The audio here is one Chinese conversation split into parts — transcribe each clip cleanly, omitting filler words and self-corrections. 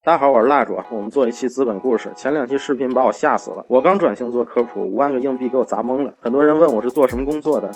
大家好，我是蜡烛，我们做一期资本故事。前2期视频把我吓死了，我刚转型做科普，5万个硬币给我砸懵了。很多人问我是做什么工作的，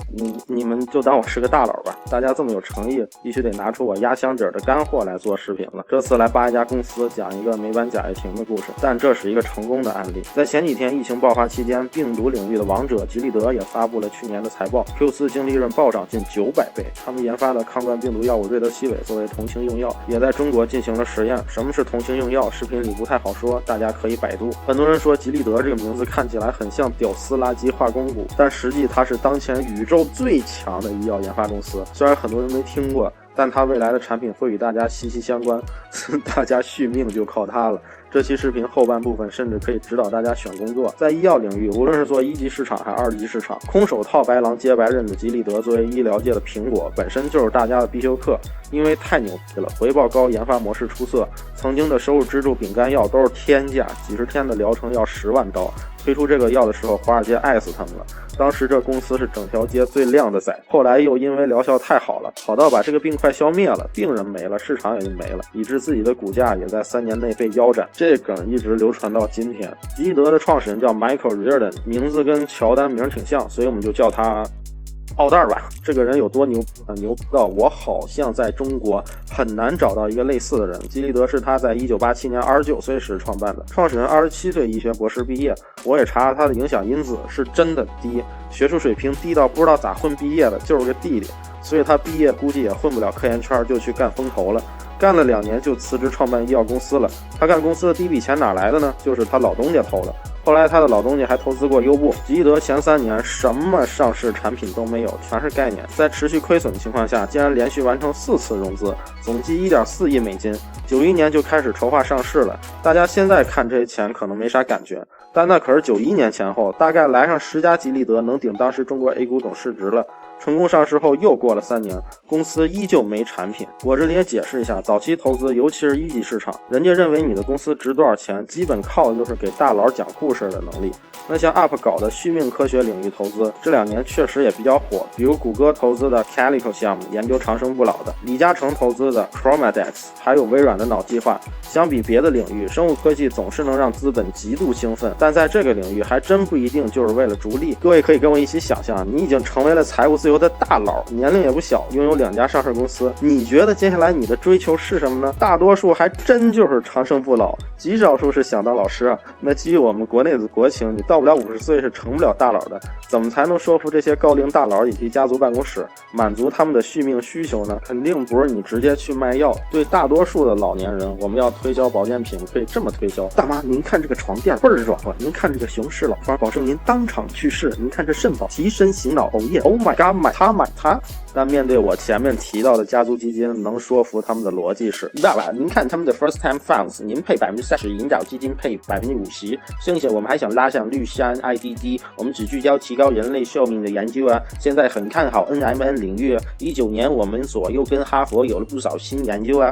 你们就当我是个大佬吧。大家这么有诚意，必须得拿出我压箱底的干货来做视频了。这次来扒一家公司，讲一个美版贾跃亭的故事，但这是一个成功的案例。在前几天疫情爆发期间，病毒领域的王者吉利德也发布了去年的财报 ，Q4 净利润暴涨近900倍。他们研发的抗冠病毒药物瑞德西韦作为同情用药，也在中国进行了实验。什么是同情用药？视频里不太好说，大家可以百度。很多人说吉利德这个名字看起来很像屌丝垃圾化工股，但实际它是当前宇宙最强的医药研发公司。虽然很多人没听过，但它未来的产品会与大家息息相关，大家续命就靠它了。这期视频后半部分甚至可以指导大家选工作。在医药领域，无论是做1级市场还是2级市场，空手套白狼接白刃的吉利德作为医疗界的苹果，本身就是大家的必修课。因为太牛逼了，回报高，研发模式出色，曾经的收入支柱饼干药都是天价，几十天的疗程要10万刀。推出这个药的时候，华尔街爱死他们了。当时这公司是整条街最靓的仔，后来又因为疗效太好了，好到把这个病快消灭了，病人没了，市场也就没了，以致自己的股价也在3年内被腰斩。这梗一直流传到今天。吉利德的创始人叫 Michael Reardon， 名字跟乔丹名挺像，所以我们就叫他奥蛋吧。这个人有多牛牛到我好像在中国很难找到一个类似的人。吉利德是他在1987年29岁时创办的，创始人27岁医学博士毕业。我也查了他的影响因子，是真的低，学术水平低到不知道咋混毕业的，就是个弟弟。所以他毕业估计也混不了科研圈，就去干风投了。干了2年就辞职创办医药公司了。他干公司的第一笔钱哪来的呢？就是他老东家投的。后来他的老东家还投资过优步。吉利德前3年什么上市产品都没有，全是概念。在持续亏损的情况下，竟然连续完成4次融资，总计1.4亿美金。91年就开始筹划上市了。大家现在看这些钱可能没啥感觉，但那可是91年前后，大概来上10家吉利德能顶当时中国 A 股总市值了。成功上市后又过了3年，公司依旧没产品。我这里也解释一下，早期投资尤其是1级市场，人家认为你的公司值多少钱，基本靠的就是给大佬讲故事的能力。那像 UP 搞的续命科学领域投资，这2年确实也比较火，比如谷歌投资的 Calico 项目，研究长生不老的；李嘉诚投资的 Chromadex， 还有微软的脑计划。相比别的领域，生物科技总是能让资本极度兴奋，但在这个领域还真不一定就是为了逐利。各位可以跟我一起想象，你已经成为了财务自由的大佬，年龄也不小，拥有2家上市公司，你觉得接下来你的追求是什么呢？大多数还真就是长生不老，极少数是想当老师啊。那基于我们国内的国情，你到不了50岁是成不了大佬的。怎么才能说服这些高龄大佬以及家族办公室满足他们的续命需求呢？肯定不是你直接去卖药。对大多数的老年人，我们要推销保健品可以这么推销：大妈，您看这个床垫倍儿软和，您看这个熊市老方保证您当场去世，您看这肾宝提神醒脑，哦耶 ，Oh my god， 买它。但面对我前面提到的家族基金，能说服他们的逻辑是：爸爸，您看他们的 first time funds， 您配30%，引导基金配50%，剩下我们还想拉上绿山 IDD， 我们只聚焦提高人类寿命的研究啊。现在很看好 NMN 领域，19年我们左右跟哈佛有了不少新研究啊。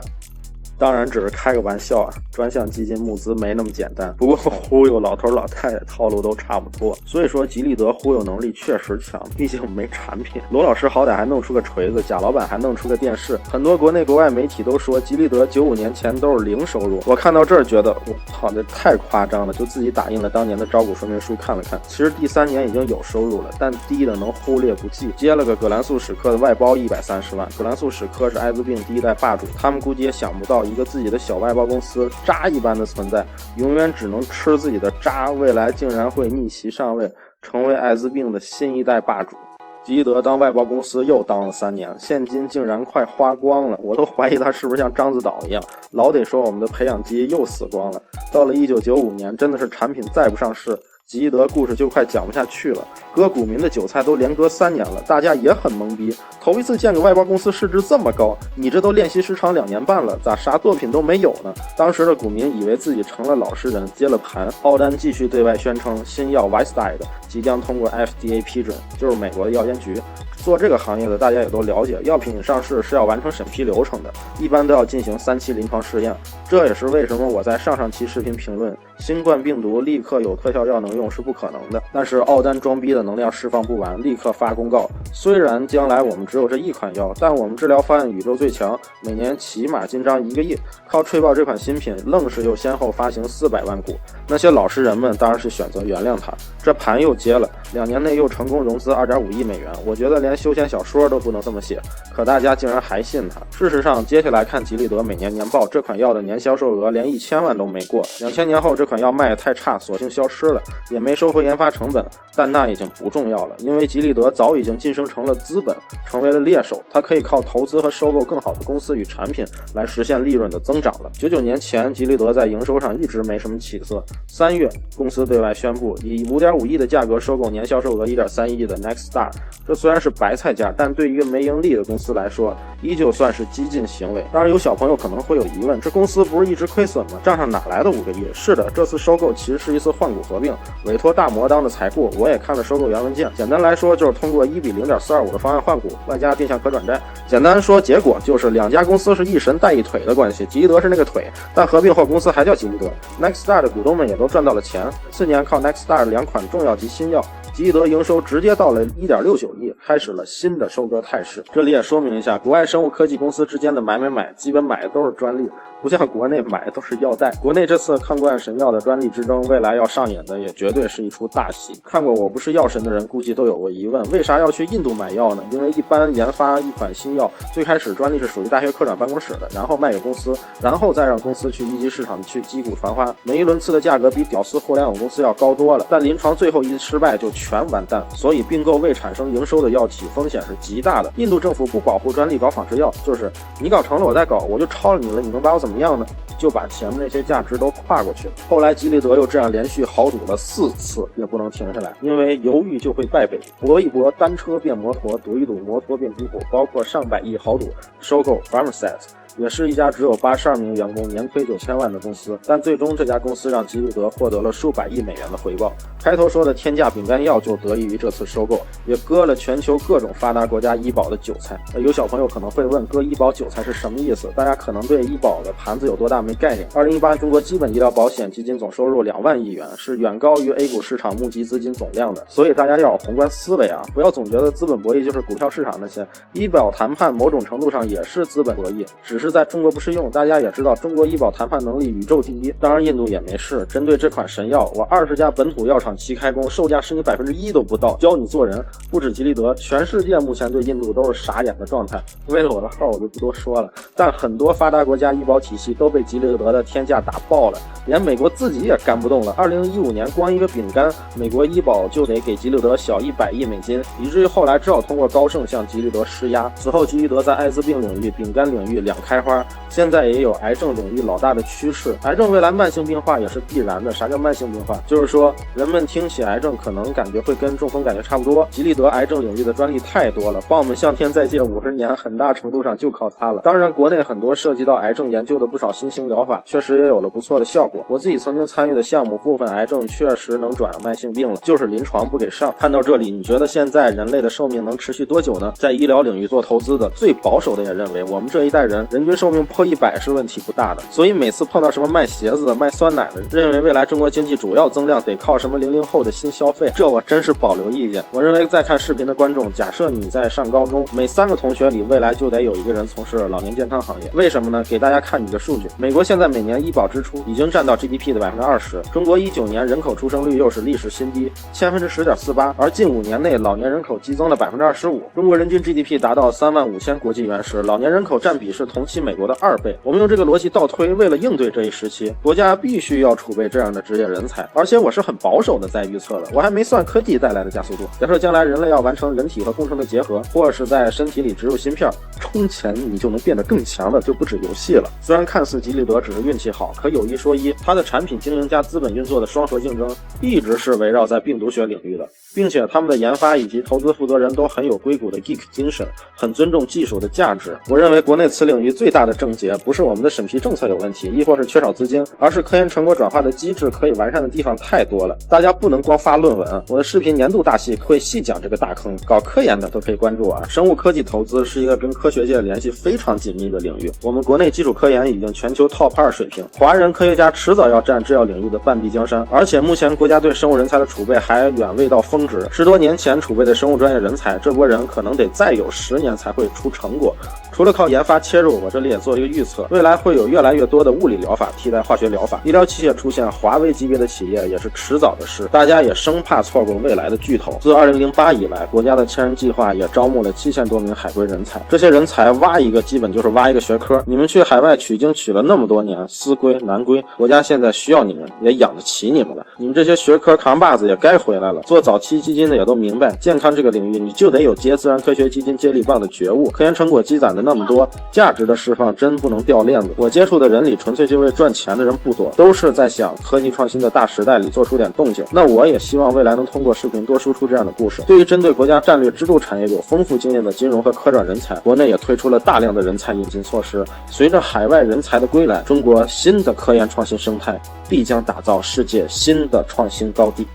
当然只是开个玩笑啊，专项基金募资没那么简单，不过忽悠老头老太太套路都差不多。所以说吉利德忽悠能力确实强，毕竟没产品。罗老师好歹还弄出个锤子，贾老板还弄出个电视，很多国内国外媒体都说吉利德95年前都是0收入。我看到这儿觉得我操，这太夸张了，就自己打印了当年的招股说明书看了看，其实第3年已经有收入了，但低的能忽略不计。接了个葛兰素史克的外包130万，葛兰素史克是艾滋病第1代霸主，他们估计也想不到一个自己的小外包公司渣一般的存在，永远只能吃自己的渣，未来竟然会逆袭上位，成为艾滋病的新1代霸主。吉利德当外包公司又当了3年，现金竟然快花光了，我都怀疑他是不是像獐子岛一样，老得说我们的培养基又死光了。到了1995年，真的是产品再不上市，吉利德故事就快讲不下去了，割股民的韭菜都连割3年了，大家也很懵逼。头一次见个外包公司市值这么高，你这都练习时长2年半了，咋啥作品都没有呢？当时的股民以为自己成了老实人，接了盘。奥丹继续对外宣称新药 Vystide 即将通过 FDA 批准，就是美国的药监局。做这个行业的大家也都了解，药品上市是要完成审批流程的，一般都要进行3期临床试验。这也是为什么我在上期视频评论新冠病毒立刻有特效药能用是不可能的。但是奥丹装逼的能量释放不完，立刻发公告，虽然将来我们只有这一款药，但我们治疗方案宇宙最强，每年起码进账1个亿，靠吹爆这款新品，愣是又先后发行400万股。那些老实人们当然是选择原谅他，这盘又接了，2年内又成功融资2.5亿美元。我觉得连休闲小说都不能这么写，可大家竟然还信他。事实上，接下来看吉利德每年年报，这款药的年销售额连1000万都没过。2000年后这款药卖得太差，索性消失了，也没收回研发成本。但那已经不重要了，因为吉利德早已经晋升成了资本，成为了猎手，它可以靠投资和收购更好的公司与产品来实现利润的增长了。99年前，吉利德在营收上一直没什么起色。3月，公司对外宣布以5.5亿的价格收购年销售额1.3亿的 Nexstar。这虽然是白菜价，但对于一个没盈利的公司来说，依旧算是激进行为。当然，有小朋友可能会有疑问，这公司不是一直亏损吗？账上哪来的5个亿？是的，这次收购其实是一次换股合并，委托大摩当的财顾。我也看了收购原文件，简单来说就是通过1比0.425的方案换股，外加定向可转债。简单说，结果就是2家公司是一神带一腿的关系，吉利德是那个腿，但合并后公司还叫吉利德。Nexstar 的股东们也都赚到了钱。4年靠 Nexstar 2款重药及新药，吉利德营收直接到了1.69亿，开始了新的收割态势。这里也说明一下，国外生物科技公司之间的买，基本买的都是专利，不像国内买的都是药代。国内这次抗冠神药的专利之争，未来要上演的也绝对是一出大戏。看过《我不是药神》的人估计都有过疑问，为啥要去印度买药呢？因为一般研发一款新药，最开始专利是属于大学科长办公室的，然后卖给公司，然后再让公司去一级市场去击鼓传花。每一轮次的价格比屌丝互联网公司要高多了，但临床最后一失败就全完蛋，所以并购未产生营收的药企风险是极大的。印度政府不保护专利搞仿制药，就是你搞成了我再搞，我就超了你了，你能把我怎么样呢？就把前面那些价值都跨过去了。后来吉利德又这样连续豪赌了4次，也不能停下来，因为犹豫就会败北，搏一搏，单车变摩托，赌一赌，摩托变冰火，包括上百亿豪赌收购 Pharmasset，也是一家只有82名员工、年亏9000万的公司，但最终这家公司让吉利德获得了数百亿美元的回报。开头说的天价饼干药就得益于这次收购，也割了全球各种发达国家医保的韭菜。有小朋友可能会问，割医保韭菜是什么意思？大家可能对医保的盘子有多大没概念。2018中国基本医疗保险基金总收入2万亿元，是远高于 A 股市场募集资金总量的，所以大家要有宏观思维啊，不要总觉得资本博弈就是股票市场那些，医保谈判某种程度上也是资本博弈，只是在中国不适用。大家也知道，中国医保谈判能力宇宙第一，当然印度也没事。针对这款神药，我20家本土药厂齐开工，售价是你1%都不到，教你做人。不止吉利德，全世界目前对印度都是傻眼的状态。为了我的号我就不多说了，但很多发达国家医保体系都被吉利德的天价打爆了，连美国自己也干不动了。2015年光一个饼干，美国医保就得给吉利德小100亿美金，以至于后来只好通过高盛向吉利德施压。此后吉利德在艾滋病领域、饼干领域两开花，现在也有癌症领域老大的趋势。癌症未来慢性病化也是必然的。啥叫慢性病化？就是说人们听起癌症可能感觉会跟中风感觉差不多。吉利德癌症领域的专利太多了，帮我们向天再借50年，很大程度上就靠它了。当然国内很多涉及到癌症研究的不少新型疗法确实也有了不错的效果，我自己曾经参与的项目部分癌症确实能转慢性病了，就是临床不给上。看到这里，你觉得现在人类的寿命能持续多久呢？在医疗领域做投资的最保守的也认为，我们这一代人人均寿命破100是问题不大的。所以每次碰到什么卖鞋子的、卖酸奶的，认为未来中国经济主要增量得靠什么00后的新消费，这我真是保留意见。我认为在看视频的观众，假设你在上高中，每3个同学里未来就得有1个人从事老年健康行业。为什么呢？给大家看几个数据。美国现在每年医保支出已经占到 GDP 的20%，中国19年人口出生率又是历史新低10%，10.48%，而近5年内老年人口激增了25%。中国人均 GDP 达到35000国际元时，老年人口占比是同期美国的2倍。我们用这个逻辑倒推，为了应对这一时期，国家必须要储备这样的职业人才。而且我是很保守的在预测的，我还没算科技带来的加速度。假设将来人类要完成人体和工程的结合，或者是在身体里植入芯片，充钱你就能变得更强的，就不止游戏了。虽然看似吉利德只是运气好，可有一说一，它的产品经营加资本运作的双核竞争一直是围绕在病毒学领域的，并且他们的研发以及投资负责人都很有硅谷的 geek 精神，很尊重技术的价值。我认为国内此领域最大的症结不是我们的审批政策有问题，亦或是缺少资金，而是科研成果转化的机制可以完善的地方太多了。大家不能光发论文，我的视频年度大戏会细讲这个大坑，搞科研的都可以关注啊。生物科技投资是一个跟科学界联系非常紧密的领域，我们国内基础科研已经全球 top 2水平，华人科学家迟早要占制药领域的半壁江山，而且目前国家对生物人才的储备还远未到峰值，10多年前储备的生物专业人才，这波人可能得再有10年才会出成果。除了靠研发切入，我这里也做一个预测，未来会有越来越多的物理疗法替代化学疗法，医疗器械出现华为级别的企业也是迟早的事，大家也生怕错过未来的巨头。自2008以来，国家的千人计划也招募了7000多名海归人才，这些人才挖一个基本就是挖一个学科，你们去海外取经取了那么多年，思归南归，国家现在需要你们，也养得起你们了，你们这些学科扛把子也该回来了。做早期基金的也都明白，健康这个领域你就得有接自然科学基金接力棒的觉悟，科研成果积攒的那么多，价值的释放真不能掉链子。我接触的人里纯粹就为赚钱的人不多，都是在想科技创新的大时代里做出点动静。那我也希望未来能通过视频多输出这样的故事。对于针对国家战略支柱产业有丰富经验的金融和科转人才，国内也推出了大量的人才引进措施。随着海外人才的归来，中国新的科研创新生态必将打造世界新的创新高地。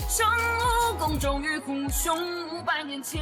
生物公众与虎，雄500年前。